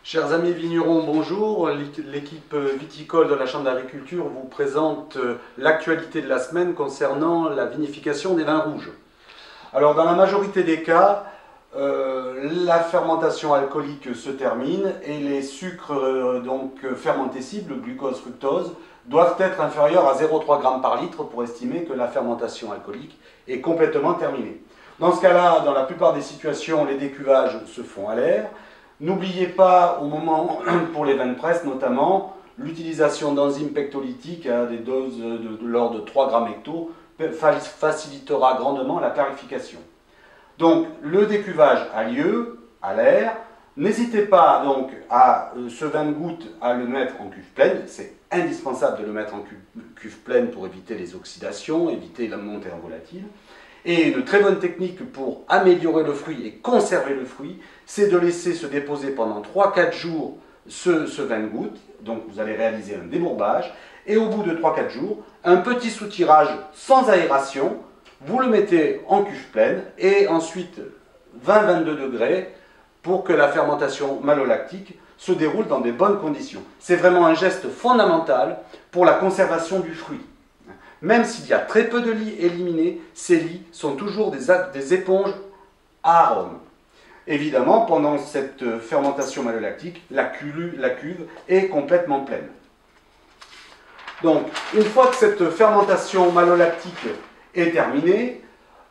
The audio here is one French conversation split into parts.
Chers amis vignerons, bonjour. L'équipe viticole de la Chambre d'agriculture vous présente l'actualité de la semaine concernant la vinification des vins rouges. Alors, dans la majorité des cas, la fermentation alcoolique se termine et les sucres fermentés cibles, glucose, fructose, doivent être inférieurs à 0,3 g par litre pour estimer que la fermentation alcoolique est complètement terminée. Dans ce cas-là, dans la plupart des situations, les décuvages se font à l'air. N'oubliez pas, au moment, pour les vins de presse notamment, l'utilisation d'enzymes pectolytiques à des doses de l'ordre de 3 g hecto facilitera grandement la clarification. Donc, le décuvage a lieu à l'air. N'hésitez pas donc à ce vin de goutte à le mettre en cuve pleine. C'est indispensable de le mettre en cuve pleine pour éviter les oxydations, éviter la montée en volatile. Et une très bonne technique pour améliorer le fruit et conserver le fruit, c'est de laisser se déposer pendant 3-4 jours ce vin de goutte. Donc vous allez réaliser un débourbage. Et au bout de 3-4 jours, un petit soutirage sans aération. Vous le mettez en cuve pleine et ensuite 20-22 degrés pour que la fermentation malolactique se déroule dans des bonnes conditions. C'est vraiment un geste fondamental pour la conservation du fruit. Même s'il y a très peu de lits éliminés, ces lits sont toujours des éponges à arôme. Évidemment, pendant cette fermentation malolactique, la cuve est complètement pleine. Donc, une fois que cette fermentation malolactique est terminée,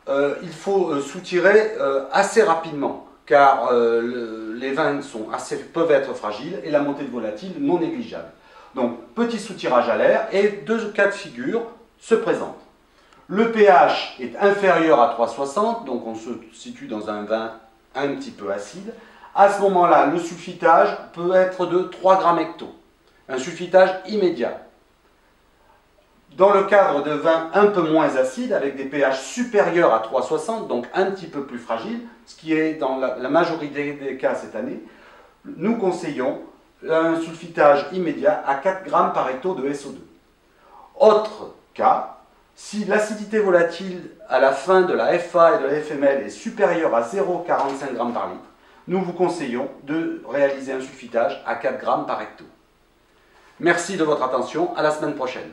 il faut soutirer assez rapidement, car les vins peuvent être fragiles et la montée de volatile non négligeable. Donc, petit soutirage à l'air et deux cas de figure se présentent. Le pH est inférieur à 3,60, donc on se situe dans un vin un petit peu acide. À ce moment-là, le sulfitage peut être de 3 g hecto, un sulfitage immédiat. Dans le cadre de vins un peu moins acides, avec des pH supérieurs à 3,60, donc un petit peu plus fragiles, ce qui est dans la majorité des cas cette année, nous conseillons un sulfitage immédiat à 4 g par hecto de SO2. Autre cas, si l'acidité volatile à la fin de la FA et de la FML est supérieure à 0,45 g par litre, nous vous conseillons de réaliser un sulfitage à 4 g par hecto. Merci de votre attention, à la semaine prochaine.